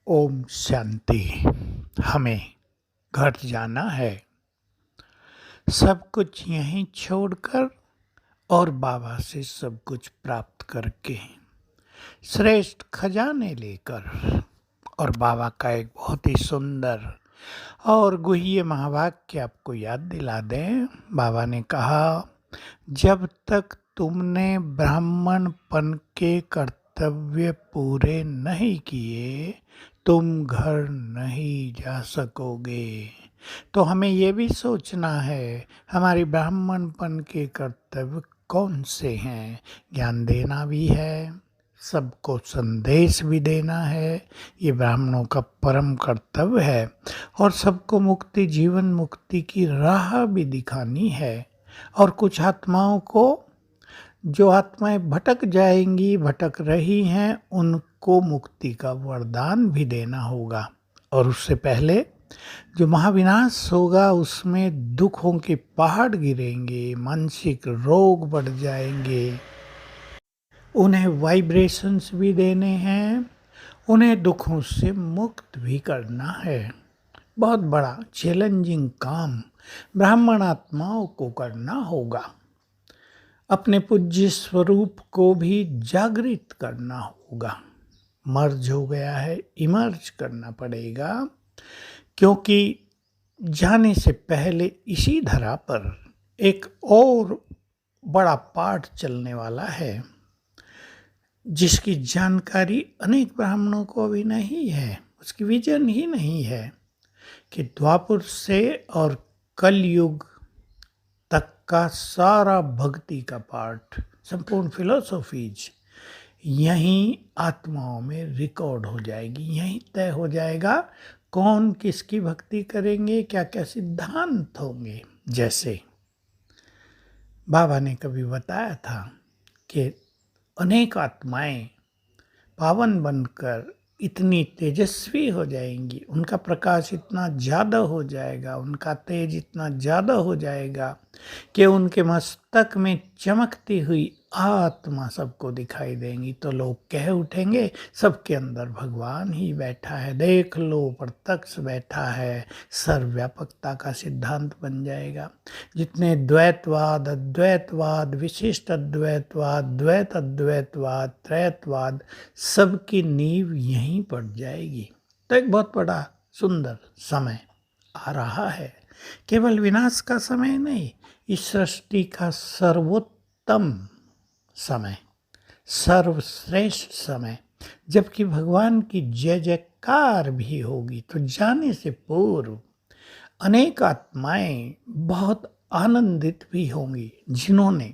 ओम शांति। हमें घर जाना है, सब कुछ यहीं छोड़कर और बाबा से सब कुछ प्राप्त करके श्रेष्ठ खजाने लेकर। और बाबा का एक बहुत ही सुंदर और गुह्य महावाक्य आपको याद दिला दें। बाबा ने कहा, जब तक तुमने ब्राह्मणपन के कर्तव्य पूरे नहीं किए तुम घर नहीं जा सकोगे। तो हमें ये भी सोचना है हमारे ब्राह्मणपन के कर्तव्य कौन से हैं। ज्ञान देना भी है, सबको संदेश भी देना है, ये ब्राह्मणों का परम कर्तव्य है। और सबको मुक्ति, जीवन मुक्ति की राह भी दिखानी है। और कुछ आत्माओं को, जो आत्माएं भटक जाएंगी, भटक रही हैं, उनको मुक्ति का वरदान भी देना होगा। और उससे पहले जो महाविनाश होगा उसमें दुखों के पहाड़ गिरेंगे, मानसिक रोग बढ़ जाएंगे, उन्हें वाइब्रेशंस भी देने हैं, उन्हें दुखों से मुक्त भी करना है। बहुत बड़ा चैलेंजिंग काम ब्राह्मण आत्माओं को करना होगा। अपने पूज्य स्वरूप को भी जागृत करना होगा। मर्ज हो गया है, इमर्ज करना पड़ेगा, क्योंकि जाने से पहले इसी धरा पर एक और बड़ा पाठ चलने वाला है, जिसकी जानकारी अनेक ब्राह्मणों को अभी नहीं है, उसकी विजन ही नहीं है कि द्वापर से और कलयुग तक का सारा भक्ति का पाठ, संपूर्ण फिलोसॉफीज यहीं आत्माओं में रिकॉर्ड हो जाएगी। यहीं तय हो जाएगा कौन किसकी भक्ति करेंगे, क्या क्या सिद्धांत होंगे। जैसे बाबा ने कभी बताया था कि अनेक आत्माएं पावन बनकर इतनी तेजस्वी हो जाएंगी, उनका प्रकाश इतना ज़्यादा हो जाएगा, उनका तेज इतना ज़्यादा हो जाएगा कि उनके मस्तक में चमकती हुई आत्मा सबको दिखाई देंगी। तो लोग कह उठेंगे, सबके अंदर भगवान ही बैठा है, देख लो प्रत्यक्ष बैठा है। सर्वव्यापकता का सिद्धांत बन जाएगा। जितने द्वैतवाद, अद्वैतवाद, विशिष्ट अद्वैतवाद, द्वैत अद्वैतवाद, त्रैतवाद, सबकी नींव यहीं पड़ जाएगी। तो एक बहुत बड़ा सुंदर समय आ रहा है। केवल विनाश का समय नहीं, इस सृष्टि का सर्वोत्तम समय, सर्वश्रेष्ठ समय, जबकि भगवान की जय जयकार भी होगी। तो जाने से पूर्व अनेक आत्माएं बहुत आनंदित भी होंगी, जिन्होंने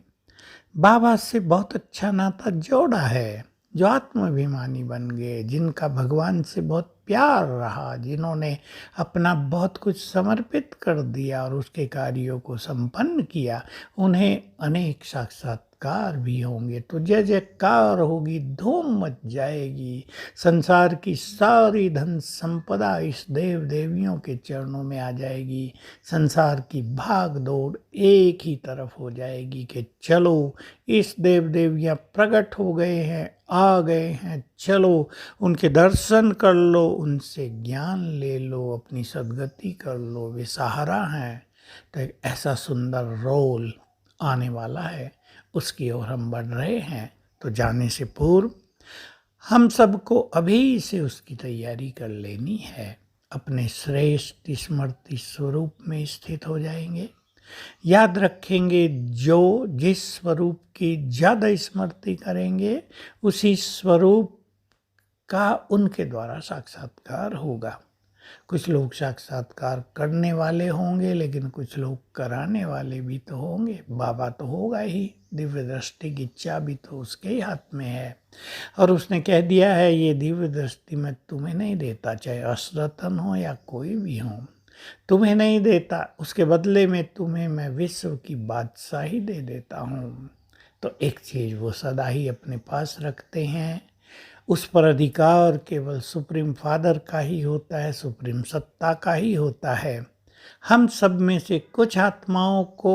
बाबा से बहुत अच्छा नाता जोड़ा है, जो आत्माभिमानी बन गए, जिनका भगवान से बहुत प्यार रहा, जिन्होंने अपना बहुत कुछ समर्पित कर दिया और उसके कार्यों को संपन्न किया, उन्हें अनेक साक्षात्कार भी होंगे। तो जय जयकार होगी, धूम मच जाएगी। संसार की सारी धन संपदा इस देव देवियों के चरणों में आ जाएगी। संसार की भाग दौड़ एक ही तरफ हो जाएगी कि चलो, इस देव देवियाँ प्रकट हो गए हैं, आ गए हैं, चलो उनके दर्शन कर लो, उनसे ज्ञान ले लो, अपनी सद्गति कर लो, वे सहारा हैं। तो एक ऐसा सुंदर रोल आने वाला है, उसकी ओर हम बढ़ रहे हैं। तो जाने से पूर्व हम सबको अभी से उसकी तैयारी कर लेनी है। अपने श्रेष्ठ स्मृति स्वरूप में स्थित हो जाएंगे। याद रखेंगे, जो जिस स्वरूप की ज़्यादा स्मृति करेंगे, उसी स्वरूप का उनके द्वारा साक्षात्कार होगा। कुछ लोग साक्षात्कार करने वाले होंगे, लेकिन कुछ लोग कराने वाले भी तो होंगे। बाबा तो होगा ही, दिव्य दृष्टि की चाबी तो उसके ही हाथ में है। और उसने कह दिया है, ये दिव्य दृष्टि मैं तुम्हें नहीं देता, चाहे असरतन हो या कोई भी हो, तुम्हें नहीं देता, उसके बदले में तुम्हें मैं विश्व की बादशाही दे देता हूँ। तो एक चीज़ वो सदा ही अपने पास रखते हैं, उस पर अधिकार केवल सुप्रीम फादर का ही होता है, सुप्रीम सत्ता का ही होता है। हम सब में से कुछ आत्माओं को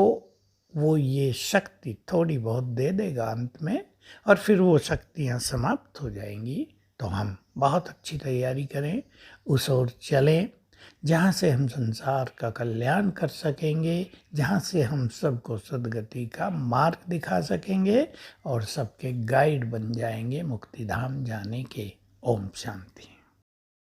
वो ये शक्ति थोड़ी बहुत दे देगा अंत में, और फिर वो शक्तियाँ समाप्त हो जाएंगी। तो हम बहुत अच्छी तैयारी करें, उस ओर चलें जहाँ से हम संसार का कल्याण कर सकेंगे, जहाँ से हम सबको सद्गति का मार्ग दिखा सकेंगे और सबके गाइड बन जाएंगे मुक्तिधाम जाने के। ओम शांति।